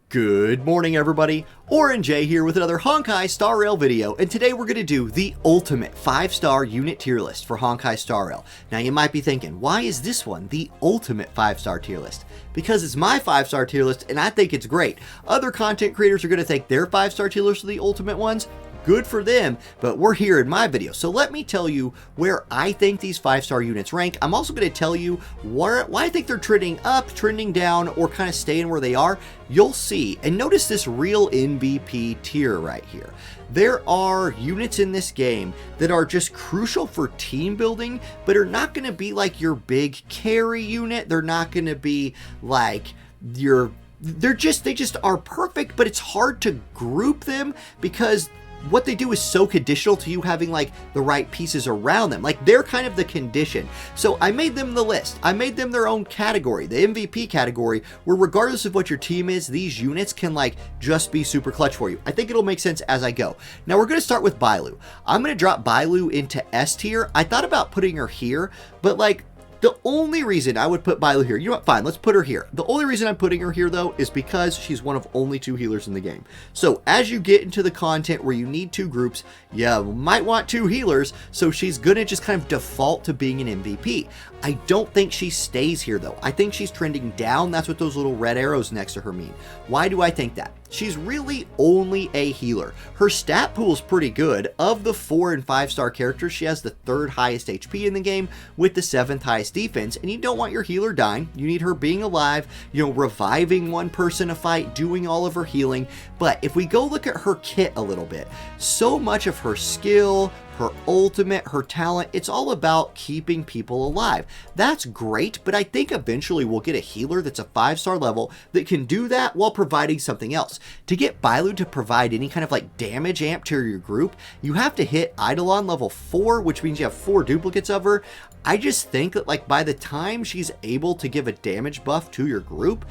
Good morning, everybody. Auronnj here with another honkaistarrail video, and today we're going to do the ultimate 5-star unit tier list for honkaistarrail. Now you might be thinking, why is this one the ultimate 5-star tier list? Because it's my 5-star tier list and I think it's great. Other content creators are going to think their 5-star tier list are the ultimate ones. Good for them, but we're here in my video. So let me tell you where I think these 5-star units rank. I'm also going to tell you why I think they're trending up, trending down, or kind of staying where they are. You'll see. And notice this real MVP tier right here. There are units in this game that are just crucial for team building, but are not going to be like your big carry unit. They're not going to be like your... they just are perfect, but it's hard to group them because what they do is so conditional to you having like the right pieces around them. Like they're kind of the condition. So I made them the list. I made them their own category, the MVP category, where regardless of what your team is, these units can like just be super clutch for you. I think it'll make sense as I go. Now we're going to start with Bailu. I'm going to drop Bailu into S tier. I thought about putting her here, but like the only reason I would put Bailu here, you know what, fine, let's put her here. The only reason I'm putting her here, though, is because she's one of only 2 healers in the game. So as you get into the content where you need 2 groups, you might want 2 healers, so she's going to just kind of default to being an MVP. I don't think she stays here, though. I think she's trending down. That's what those little red arrows next to her mean. Why do I think that? She's really only a healer. Her stat pool is pretty good. Of the 4 and 5-star characters, she has the 3rd highest HP in the game with the 7th highest defense, and you don't want your healer dying. You need her being alive, you know, reviving one person a fight, doing all of her healing. But if we go look at her kit a little bit, so much of her skill, her ultimate, her talent, it's all about keeping people alive. That's great, but I think eventually we'll get a healer that's a 5-star level that can do that while providing something else. To get Bailu to provide any kind of like damage amp to your group, you have to hit Eidolon level 4, which means you have 4 duplicates of her. I just think that like by the time she's able to give a damage buff to your group,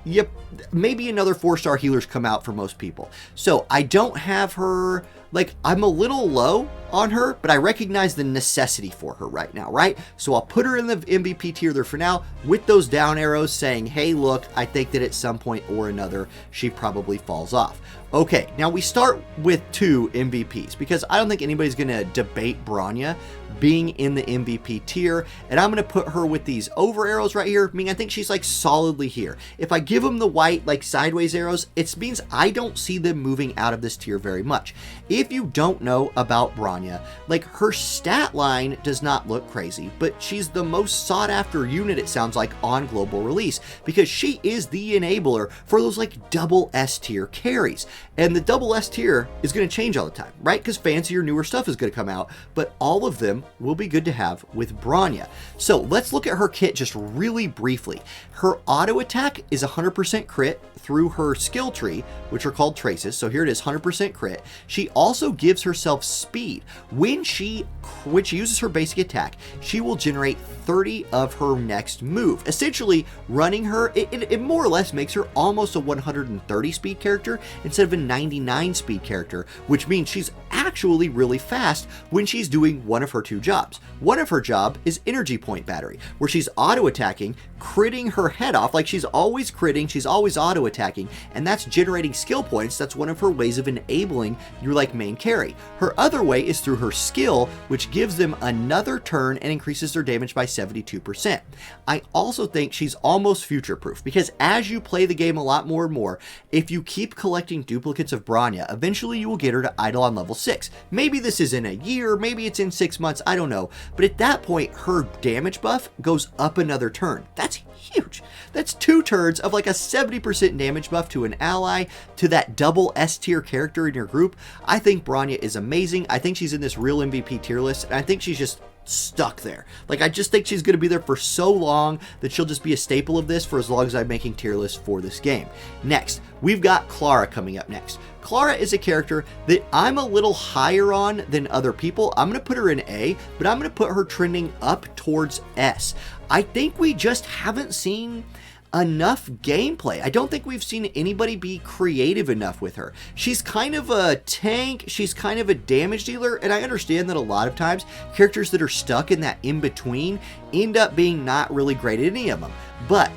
yep, maybe another 4-star healers come out for most people. So I don't have her, like I'm a little low on her, but I recognize the necessity for her right now, right? So I'll put her in the MVP tier there for now with those down arrows saying, hey, look, I think that at some point or another, she probably falls off. Okay, now we start with 2 MVPs because I don't think anybody's going to debate Bronya being in the MVP tier, and I'm going to put her with these over arrows right here. I mean, I think she's like solidly here. If I give them the white like sideways arrows, it means I don't see them moving out of this tier very much. If you don't know about Bronya, like her stat line does not look crazy, but she's the most sought after unit, it sounds like, on global release because she is the enabler for those like double S tier carries. And the double S tier is going to change all the time, right? Because fancier, newer stuff is going to come out, but all of them will be good to have with Bronya. So let's look at her kit just really briefly. Her auto attack is 100% crit through her skill tree, which are called traces. So here it is, 100% crit. She also gives herself speed. When she uses her basic attack, she will generate 30 of her next move. Essentially, running her, it more or less makes her almost a 130 speed character instead of a 99 speed character, which means she's actually really fast when she's doing one of her 2 jobs. One of her job is energy point battery, where she's auto attacking, critting her head off, like she's always critting, she's always auto attacking, and that's generating skill points. That's one of her ways of enabling your like main carry. Her other way is through her skill, which gives them another turn and increases their damage by 72%. I also think she's almost future proof because as you play the game a lot more and more, if you keep collecting duplicates of Bronya, eventually you will get her to Eidolon level 6. Maybe this is in a year, maybe it's in 6 months, I don't know. But at that point, her damage buff goes up another turn. That's huge. That's 2 turns of like a 70% damage buff to an ally, to that double S tier character in your group. I think Bronya is amazing. I think she's in this real MVP tier list, and I think she's just stuck there. Like I just think she's going to be there for so long that she'll just be a staple of this for as long as I'm making tier lists for this game. Next, we've got Clara coming up next. Clara is a character that I'm a little higher on than other people. I'm going to put her in A, but I'm going to put her trending up towards S. I think we just haven't seen enough gameplay. I don't think we've seen anybody be creative enough with her. She's kind of a tank, she's kind of a damage dealer, and I understand that a lot of times characters that are stuck in that in-between end up being not really great at any of them. but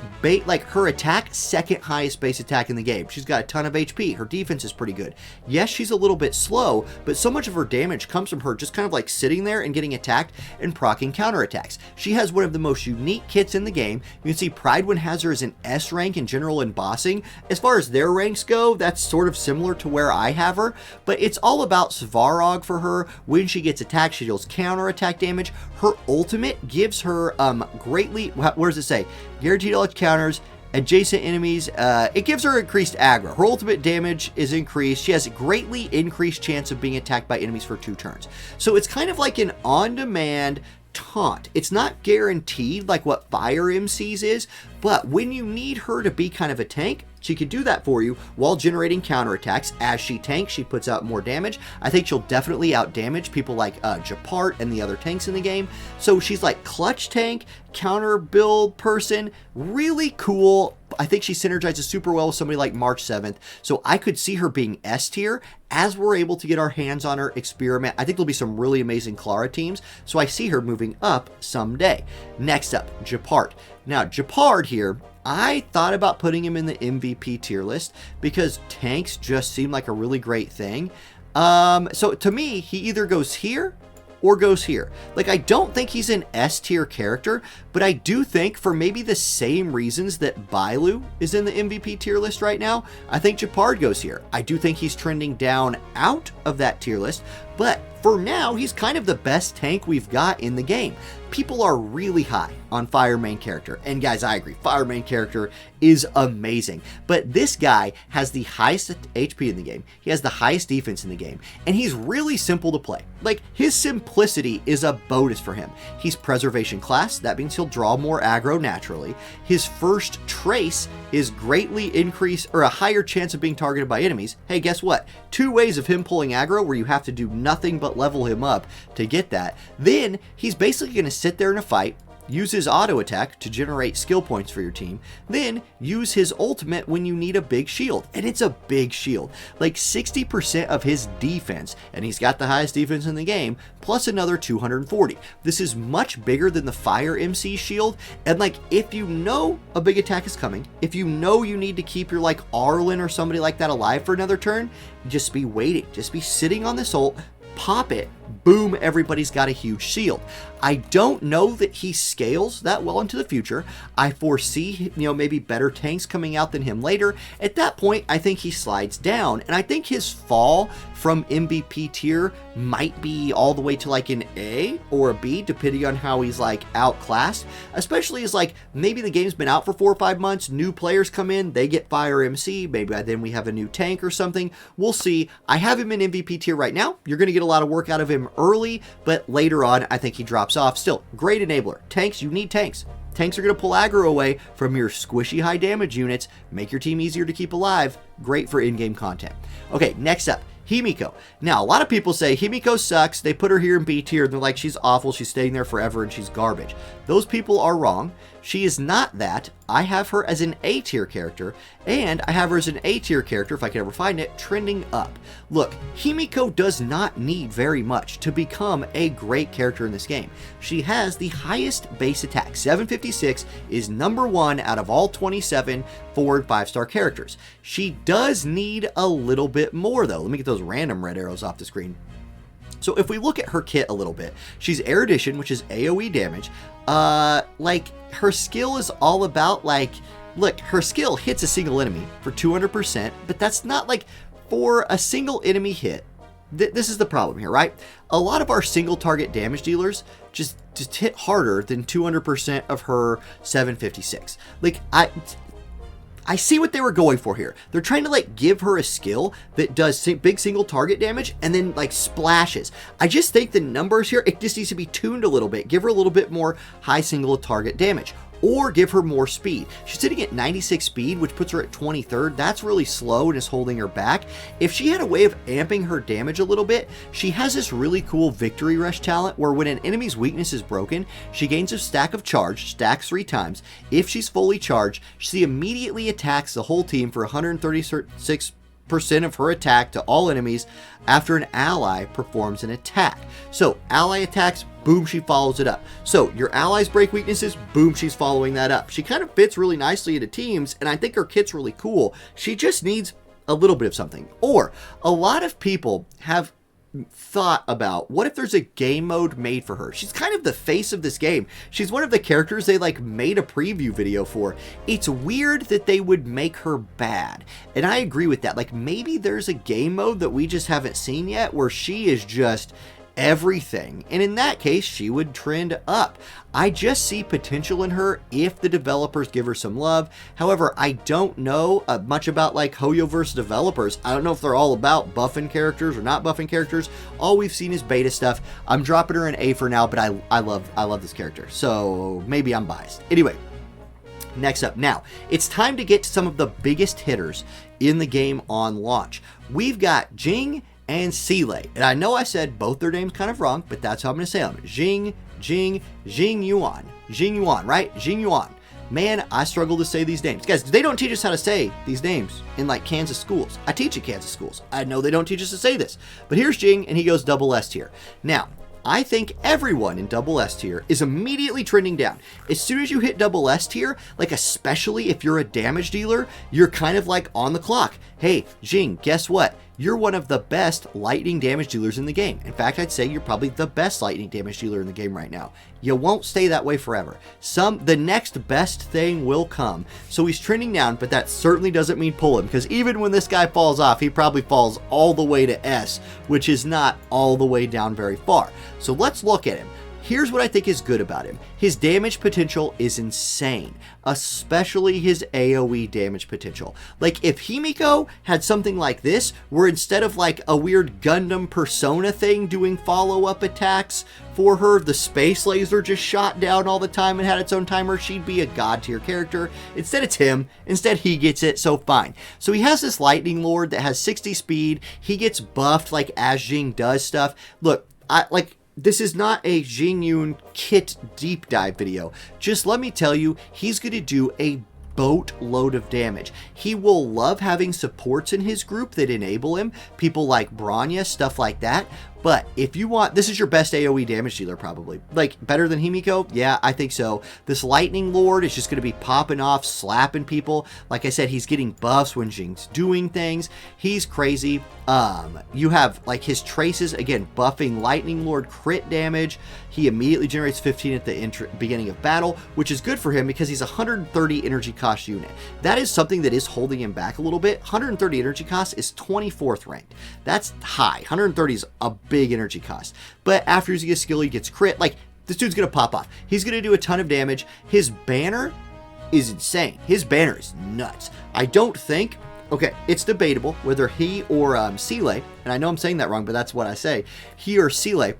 like her attack, second highest base attack in the game. She's got a ton of HP. Her defense is pretty good. Yes, she's a little bit slow, but so much of her damage comes from her just kind of like sitting there and getting attacked and proccing counterattacks. She has one of the most unique kits in the game. You can see Pride has her as an S rank in general in bossing. As far as their ranks go, that's sort of similar to where I have her, but it's all about Svarog for her. When she gets attacked, she deals counterattack damage. Her ultimate gives her greatly, what does it say? Guaranteed all counters, adjacent enemies, it gives her increased aggro. Her ultimate damage is increased. She has a greatly increased chance of being attacked by enemies for 2 turns. So it's kind of like an on-demand taunt. It's not guaranteed like what Fire MC's is, but when you need her to be kind of a tank, she can do that for you while generating counterattacks. As she tanks, she puts out more damage. I think she'll definitely out damage people like Gepard and the other tanks in the game. So she's like clutch tank, counter build person, really cool. I think she synergizes super well with somebody like March 7th. So I could see her being S tier as we're able to get our hands on her, experiment. I think there'll be some really amazing Clara teams. So I see her moving up someday. Next up, Gepard. Now, Gepard here, I thought about putting him in the MVP tier list because tanks just seem like a really great thing. So to me, he either goes here or goes here. Like, I don't think he's an S tier character, but I do think for maybe the same reasons that Bailu is in the MVP tier list right now, I think Gepard goes here. I do think he's trending down out of that tier list, but for now, he's kind of the best tank we've got in the game. People are really high on Fire main character, and guys, I agree, Fire main character is amazing, but this guy has the highest HP in the game, he has the highest defense in the game, and he's really simple to play. Like, his simplicity is a bonus for him. He's Preservation class, that means he'll draw more aggro naturally. His first trace is greatly increased, or a higher chance of being targeted by enemies. Hey, guess what? 2 ways of him pulling aggro where you have to do nothing but level him up to get that. Then he's basically going to sit there in a fight, use his auto attack to generate skill points for your team, then use his ultimate when you need a big shield. And it's a big shield, like 60% of his defense, and he's got the highest defense in the game, plus another 240. This is much bigger than the Fire MC shield, and like, if you know a big attack is coming, if you know you need to keep your like Auronnj or somebody like that alive for another turn, just be waiting, just be sitting on this ult, pop it, boom, everybody's got a huge shield. I don't know that he scales that well into the future. I foresee, maybe better tanks coming out than him later. At that point, I think he slides down, and I think his fall from MVP tier might be all the way to like an A or a B, depending on how he's like outclassed, especially as like maybe the game's been out for 4 or 5 months, new players come in, they get Fire MC, maybe by then we have a new tank or something. We'll see. I have him in MVP tier right now. You're going to get a lot of work out of him early, but later on, I think he drops off. Still, great enabler. Tanks, you need tanks. Tanks are going to pull aggro away from your squishy high damage units, make your team easier to keep alive. Great for in-game content. Okay, next up, Himeko. Now, a lot of people say Himeko sucks. They put her here in B tier. They're like, she's awful. She's staying there forever and she's garbage. Those people are wrong. She is not that. I have her as an A tier character, and I have her as an A tier character, if I can ever find it, trending up. Look, Himeko does not need very much to become a great character in this game. She has the highest base attack. 756 is number 1 out of all 27 forward 5-star characters. She does need a little bit more, though. Let me get those random red arrows off the screen. So if we look at her kit a little bit, she's Erudition, which is AoE damage. Like, her skill is all about, like, look, her skill hits a single enemy for 200%, but that's not, like, for a single enemy hit. This is the problem here, right? A lot of our single target damage dealers just hit harder than 200% of her 756. Like, I see what they were going for here. They're trying to like give her a skill that does big single target damage and then like splashes. I just think the numbers here, it just needs to be tuned a little bit. Give her a little bit more high single target damage, or give her more speed. She's sitting at 96 speed, which puts her at 23rd. That's really slow and is holding her back. If she had a way of amping her damage a little bit, she has this really cool Victory Rush talent where when an enemy's weakness is broken, she gains a stack of charge, stacks 3 times. If she's fully charged, she immediately attacks the whole team for 136 of her attack to all enemies after an ally performs an attack. So ally attacks, boom, she follows it up. So your allies break weaknesses, boom, she's following that up. She kind of fits really nicely into teams, and I think her kit's really cool. She just needs a little bit of something. Or a lot of people have thought about, what if there's a game mode made for her? She's kind of the face of this game. She's one of the characters they like made a preview video for. It's weird that they would make her bad, and I agree with that. Like, maybe there's a game mode that we just haven't seen yet where she is just everything, and in that case she would trend up. I just see potential in her if the developers give her some love. However, I don't know much about like Hoyoverse developers. I don't know if they're all about buffing characters or not buffing characters. All we've seen is beta stuff. I'm dropping her an A for now, but I love this character, so maybe I'm biased. Anyway, next up, now it's time to get to some of the biggest hitters in the game on launch. We've got Jing and Seele. And I know I said both their names kind of wrong, but that's how I'm going to say them. Jing Yuan, right? Jing Yuan. Man, I struggle to say these names. Guys, they don't teach us how to say these names in like Kansas schools. I teach at Kansas schools. I know they don't teach us to say this. But here's Jing, and he goes double S tier. Now, I think everyone in double S tier is immediately trending down. As soon as you hit double S tier, like especially if you're a damage dealer, you're kind of like on the clock. Hey, Jing, guess what? You're one of the best lightning damage dealers in the game. In fact, I'd say you're probably the best lightning damage dealer in the game right now. You won't stay that way forever. The next best thing will come. So he's trending down, but that certainly doesn't mean pull him, because even when this guy falls off, he probably falls all the way to S, which is not all the way down very far. So let's look at him. Here's what I think is good about him. His damage potential is insane, especially his AoE damage potential. Like, if Himeko had something like this, where instead of like a weird Gundam Persona thing doing follow-up attacks for her, the space laser just shot down all the time and had its own timer, she'd be a god tier character. Instead, it's him. Instead, he gets it, so fine. So he has this Lightning Lord that has 60 speed. He gets buffed like as Jing does stuff. Look, this is not a Jing Yuan kit deep dive video. Just let me tell you, he's going to do a boatload of damage. He will love having supports in his group that enable him. People like Bronya, stuff like that. But if you want, this is your best AoE damage dealer probably. Like, better than Himeko? Yeah, I think so. This Lightning Lord is just going to be popping off, slapping people. Like I said, he's getting buffs when Jing's doing things. He's crazy. You have, like, his traces, again, buffing Lightning Lord crit damage. He immediately generates 15 at the beginning of battle, which is good for him because he's a 130 energy cost unit. That is something that is holding him back a little bit. 130 energy cost is 24th ranked. That's high. 130 is a big energy cost. But after using his skill, he gets crit. Like, this dude's going to pop off. He's going to do a ton of damage. His banner is insane. His banner is nuts. I don't think... Okay, it's debatable whether he or Seele, and I know I'm saying that wrong, but that's what I say, he or Seele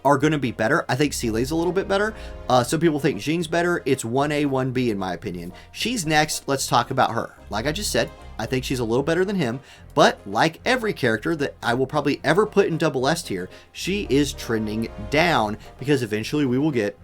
are going to be better. I think Seele's a little bit better. Some people think Jing's better. It's 1A, 1B in my opinion. She's next. Let's talk about her. Like I just said, I think she's a little better than him, but like every character that I will probably ever put in double S tier, she is trending down because eventually we will get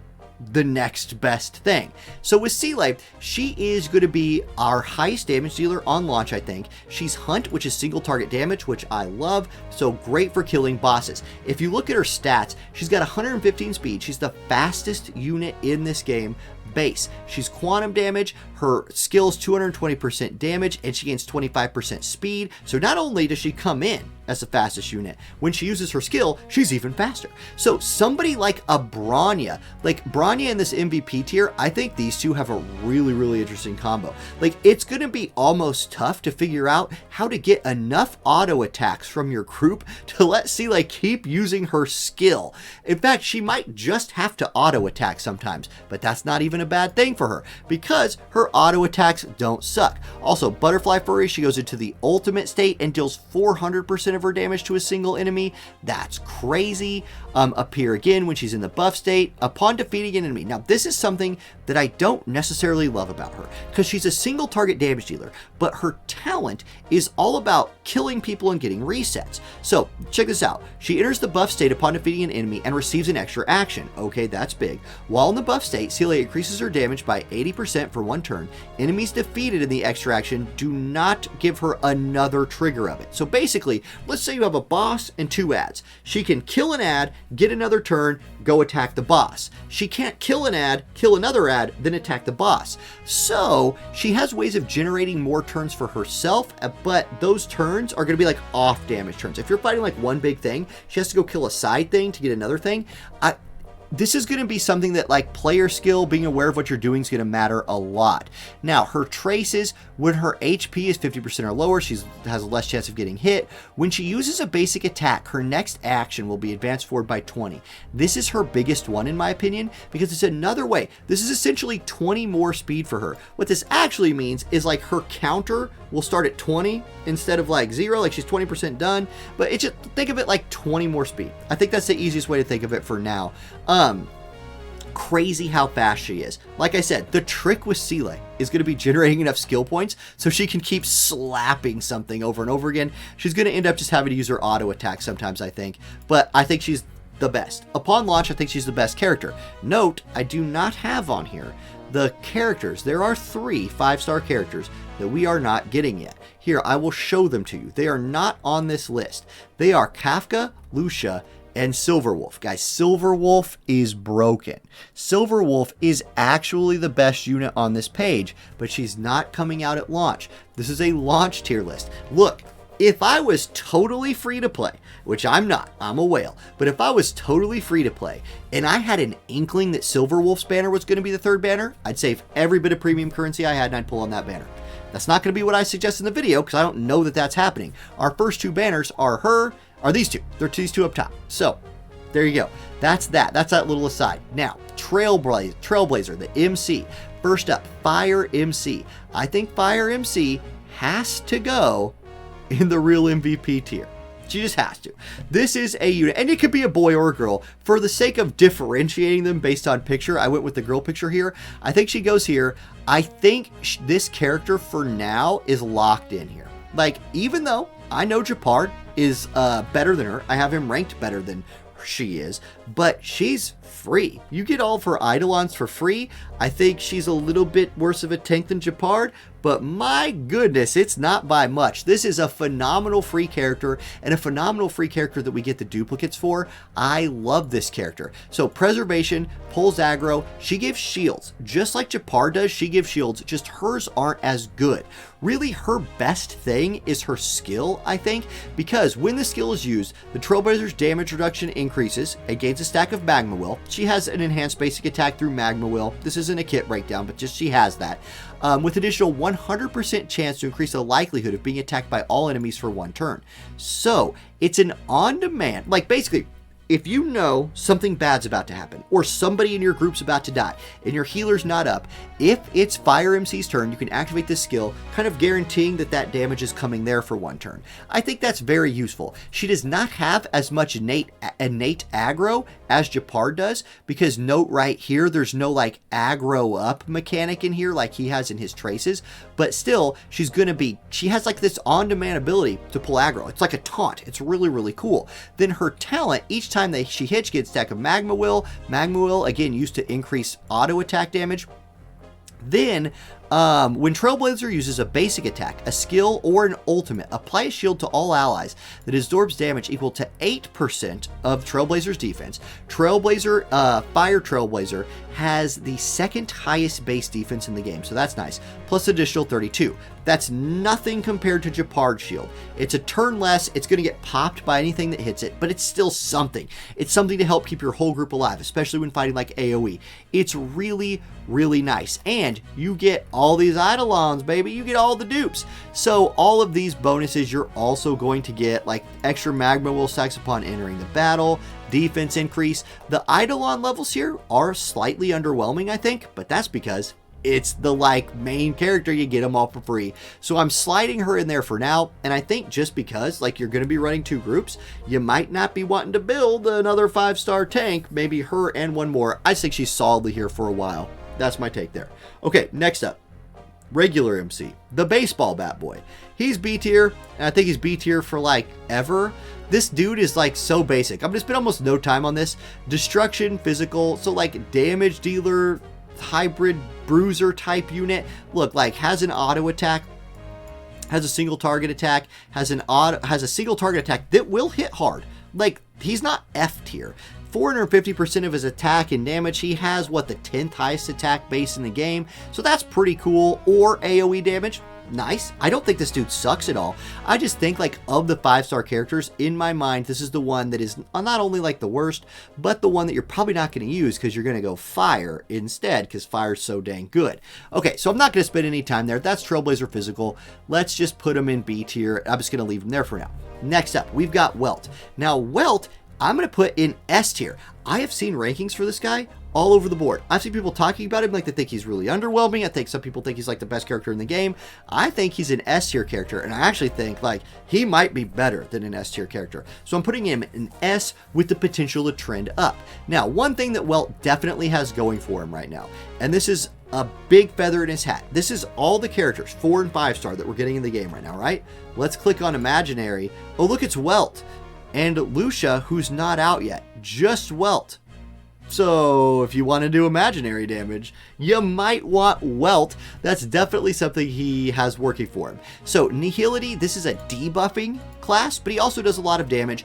the next best thing. So with Seele, she is going to be our highest damage dealer on launch, I think. She's Hunt, which is single target damage, which I love, so great for killing bosses. If you look at her stats, she's got 115 speed. She's the fastest unit in this game. Base. She's quantum damage, her skill's 220% damage, and she gains 25% speed. So not only does she come in as the fastest unit, when she uses her skill, she's even faster. So somebody like a Bronya, in this MVP tier, I think these two have a really, really interesting combo. Like, it's going to be almost tough to figure out how to get enough auto attacks from your group to let Seele keep using her skill. In fact, she might just have to auto attack sometimes, but that's not even a bad thing for her because her auto attacks don't suck. Also, Butterfly Furry, she goes into the ultimate state and deals 400% of of her damage to a single enemy. That's crazy. Appear again when she's in the buff state upon defeating an enemy. Now, this is something that I don't necessarily love about her, because she's a single target damage dealer, but her talent is all about killing people and getting resets. So, check this out. She enters the buff state upon defeating an enemy and receives an extra action. Okay, that's big. While in the buff state, Seele increases her damage by 80% for 1 turn. Enemies defeated in the extra action do not give her another trigger of it. So basically, let's say you have a boss and 2 ads. She can kill an ad, get another turn, go attack the boss. She can't kill an ad, kill another ad, then attack the boss. So she has ways of generating more turns for herself, but those turns are going to be like off damage turns. If you're fighting like one big thing, she has to go kill a side thing to get another thing. This is going to be something that, like, player skill, being aware of what you're doing is going to matter a lot. Now, her traces, when her HP is 50% or lower, she has a less chance of getting hit. When she uses a basic attack, her next action will be advanced forward by 20. This is her biggest one, in my opinion, because it's another way. This is essentially 20 more speed for her. What this actually means is, like, her counter will start at 20 instead of like 0, like she's 20% done, but it's just, think of it like 20 more speed. I think that's the easiest way to think of it for now. Crazy how fast she is. Like I said, the trick with Seele is going to be generating enough skill points so she can keep slapping something over and over again. She's going to end up just having to use her auto attack sometimes, I think, but I think she's the best. Upon launch, I think she's the best character. Note, I do not have on here the characters. There are 3 5-star characters that we are not getting yet. Here, I will show them to you. They are not on this list. They are Kafka, Lucia, and Silverwolf. Guys, Silverwolf is broken. Silverwolf is actually the best unit on this page, but she's not coming out at launch. This is a launch tier list. Look, if I was totally free to play, which I'm not, I'm a whale, but if I was totally free to play and I had an inkling that Silverwolf's banner was going to be the 3rd banner, I'd save every bit of premium currency I had and I'd pull on that banner. That's not going to be what I suggest in the video because I don't know that that's happening. Our first 2 banners are these 2. They're these 2 up top. So there you go. That's that. That's that little aside. Now, Trailblazer, the MC. First up, Fire MC. I think Fire MC has to go in the real MVP tier. She just has to. This is a unit, and it could be a boy or a girl. For the sake of differentiating them based on picture, I went with the girl picture here. I think she goes here. I think this character for now is locked in here. Like, even though I know Gepard is better than her, I have him ranked better than she is, but she's free. You get all of her Eidolons for free. I think she's a little bit worse of a tank than Gepard, but my goodness, it's not by much. This is a phenomenal free character, and a phenomenal free character that we get the duplicates for. I love this character. So preservation, pulls aggro, she gives shields. Just like Gepard does, she gives shields, just hers aren't as good. Really, her best thing is her skill, I think, because when the skill is used, the Trailblazer's damage reduction increases. It gains a stack of Magma Will. She has an enhanced basic attack through Magma Will. This isn't a kit breakdown, but just she has that. With additional 100% chance to increase the likelihood of being attacked by all enemies for 1 turn. So, it's an on-demand, like basically, if you know something bad's about to happen, or somebody in your group's about to die, and your healer's not up, if it's Fire MC's turn, you can activate this skill, kind of guaranteeing that that damage is coming there for 1 turn. I think that's very useful. She does not have as much innate aggro as Gepard does, because note right here, there's no like aggro up mechanic in here like he has in his traces, but still, she has like this on-demand ability to pull aggro. It's like a taunt. It's really, really cool. Then her talent, each time she hits, she gets a stack of Magma Will. Magma Will, again, used to increase auto attack damage. Then, when Trailblazer uses a basic attack, a skill, or an ultimate, apply a shield to all allies that absorbs damage equal to 8% of Trailblazer's defense. Fire Trailblazer has the 2nd highest base defense in the game, so that's nice, plus additional 32. That's nothing compared to Gepard's shield. It's a turn less, it's going to get popped by anything that hits it, but it's still something. It's something to help keep your whole group alive, especially when fighting like AoE. It's really, really nice. And you get all these Eidolons, baby. You get all the dupes. So all of these bonuses, you're also going to get like extra Magma Will stacks upon entering the battle, defense increase. The Eidolon levels here are slightly underwhelming, I think, but that's because it's the like main character. You get them all for free. So I'm sliding her in there for now. And I think just because like you're going to be running 2 groups, you might not be wanting to build another 5-star tank, maybe her and one more. I think she's solidly here for a while. That's my take there. Okay, next up, regular MC, the baseball bat boy. He's B tier, and I think he's B tier for like ever. This dude is like so basic. I'm gonna spend almost no time on this. Destruction, physical, so like damage dealer, hybrid bruiser type unit. Look, like has an auto attack, has a single target attack, has a single target attack that will hit hard. Like he's not F tier. 450% of his attack and damage. He has what, the 10th highest attack base in the game, so that's pretty cool. Or AoE damage, nice. I don't think this dude sucks at all. I just think like of the 5-star characters in my mind, this is the one that is not only like the worst, but the one that you're probably not going to use because you're going to go fire instead because fire's so dang good. Okay, so I'm not going to spend any time there. That's Trailblazer physical. Let's just put him in B tier. I'm just going to leave him there for now. Next up, we've got Welt. Now Welt, I'm going to put in S tier. I have seen rankings for this guy all over the board. I've seen people talking about him like they think he's really underwhelming. I think some people think he's like the best character in the game. I think he's an S tier character, and I actually think like he might be better than an S tier character. So I'm putting him in S with the potential to trend up. Now, one thing that Welt definitely has going for him right now, and this is a big feather in his hat. This is all the characters, 4 and 5-star that we're getting in the game right now, right? Let's click on Imaginary. Oh, look, it's Welt. And Lucia, who's not out yet, just Welt. So if you want to do imaginary damage, you might want Welt. That's definitely something he has working for him. So Nihility, this is a debuffing class, but he also does a lot of damage.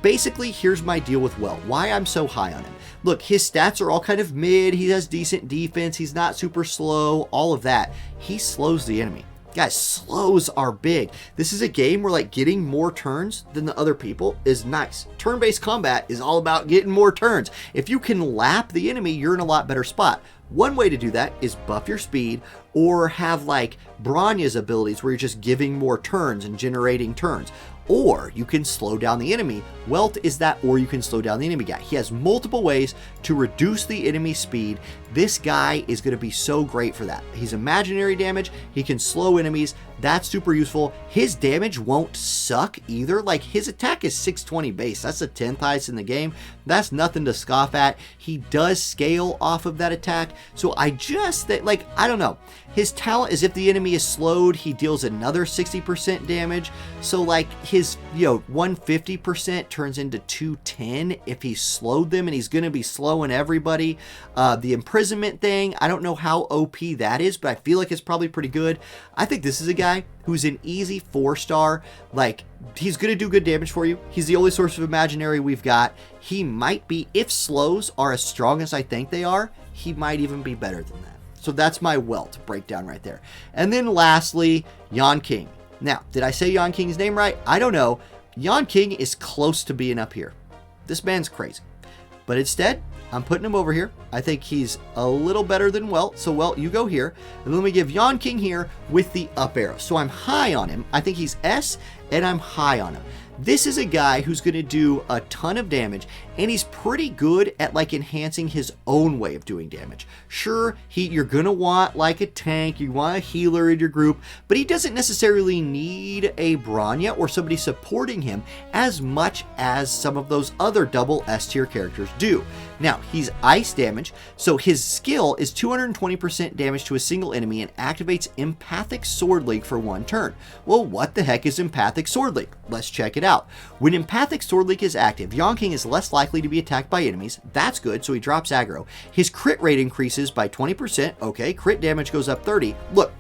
Basically, here's my deal with Welt. Why I'm so high on him. Look, his stats are all kind of mid. He has decent defense. He's not super slow, all of that. He slows the enemy. Guys, slows are big. This is a game where like getting more turns than the other people is nice. Turn-based combat is all about getting more turns. If you can lap the enemy, you're in a lot better spot. One way to do that is buff your speed or have like Bronya's abilities where you're just giving more turns and generating turns. Or you can slow down the enemy. Welt is that, or you can slow down the enemy guy. He has multiple ways to reduce the enemy speed. This guy is going to be so great for that. He's imaginary damage. He can slow enemies. That's super useful. His damage won't suck either. Like his attack is 620 base. That's the 10th highest in the game. That's nothing to scoff at. He does scale off of that attack. So I just think, like, I don't know. His talent is if the enemy is slowed, he deals another 60% damage. So like his, 150% turns into 210 if he slowed them, and he's going to be slowing everybody. The imprisonment thing, I don't know how OP that is, but I feel like it's probably pretty good. I think this is a guy who's an easy 4-star. Like, he's going to do good damage for you. He's the only source of imaginary we've got. He might be, if slows are as strong as I think they are, he might even be better than that. So that's my Welt breakdown right there. And then lastly, Yanqing. Now, did I say Yanqing's name right? I don't know. Yanqing is close to being up here. This man's crazy. But instead, I'm putting him over here. I think he's a little better than Welt. So Welt, you go here. And then we give Yanqing here with the up arrow. So I'm high on him. I think he's S, and I'm high on him. This is a guy who's going to do a ton of damage, and he's pretty good at like enhancing his own way of doing damage. Sure, you're going to want like a tank, you want a healer in your group, but he doesn't necessarily need a Bronya or somebody supporting him as much as some of those other double S tier characters do. Now, he's ice damage, so his skill is 220% damage to a single enemy and activates Empathic Sword Link for 1 turn. Well, what the heck is Empathic Sword Link? Let's check it out. When Empathic Sword Link is active, Yanqing is less likely to be attacked by enemies. That's good, so he drops aggro. His crit rate increases by 20%. Okay, crit damage goes up 30. Look,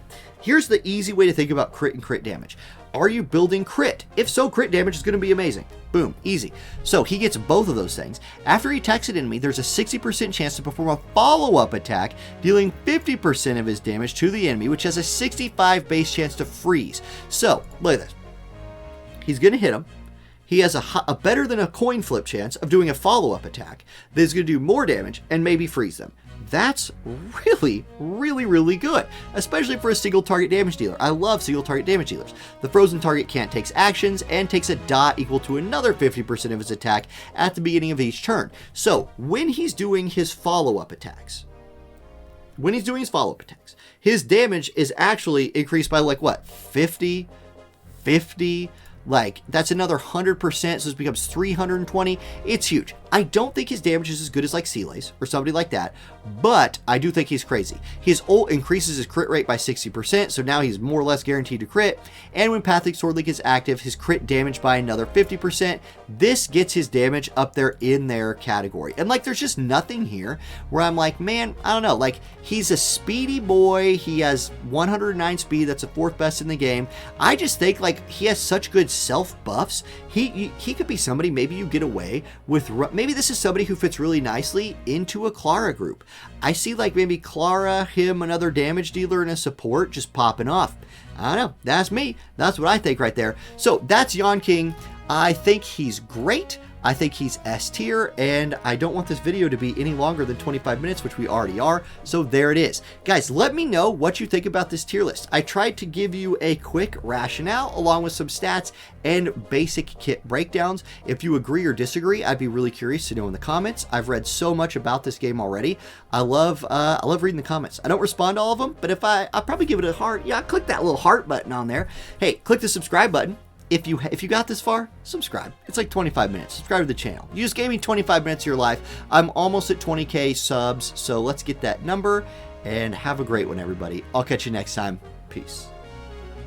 here's the easy way to think about crit and crit damage. Are you building crit? If so, crit damage is going to be amazing. Boom, easy. So he gets both of those things. After he attacks an enemy, there's a 60% chance to perform a follow-up attack, dealing 50% of his damage to the enemy, which has a 65 base chance to freeze. So, look at this. He's going to hit him. He has a better than a coin flip chance of doing a follow-up attack that is going to do more damage and maybe freeze them. That's really, really, really good, especially for a single target damage dealer. I love single target damage dealers. The frozen target can't take actions and takes a dot equal to another 50% of his attack at the beginning of each turn. So when he's doing his follow-up attacks, when he's doing his follow-up attacks, his damage is actually increased by like what, 50, like that's another 100%, so it becomes 320. It's huge. I don't think his damage is as good as like Seele's or somebody like that, but I do think he's crazy. His ult increases his crit rate by 60%, so now he's more or less guaranteed to crit, and when Pathic Sword League is active, his crit damage by another 50%. This gets his damage up there in their category, and like there's just nothing here where I'm like, man, I don't know, like he's a speedy boy, he has 109 speed, that's the 4th best in the game. I just think like he has such good self buffs. He could be somebody maybe you get away with. Maybe this is somebody who fits really nicely into a Clara group. I see like maybe Clara, him, another damage dealer, and a support just popping off. I don't know. That's me. That's what I think right there. So that's Yanqing. I think he's great. I think he's S tier, and I don't want this video to be any longer than 25 minutes, which we already are, so there it is. Guys, let me know what you think about this tier list. I tried to give you a quick rationale along with some stats and basic kit breakdowns. If you agree or disagree, I'd be really curious to know in the comments. I've read so much about this game already. I love reading the comments. I don't respond to all of them, but if I'll probably give it a heart. Yeah, click that little heart button on there. Hey, click the subscribe button. If you got this far, subscribe. It's like 25 minutes. Subscribe to the channel. You just gave me 25 minutes of your life. I'm almost at 20K subs, so let's get that number, and have a great one, everybody. I'll catch you next time. Peace.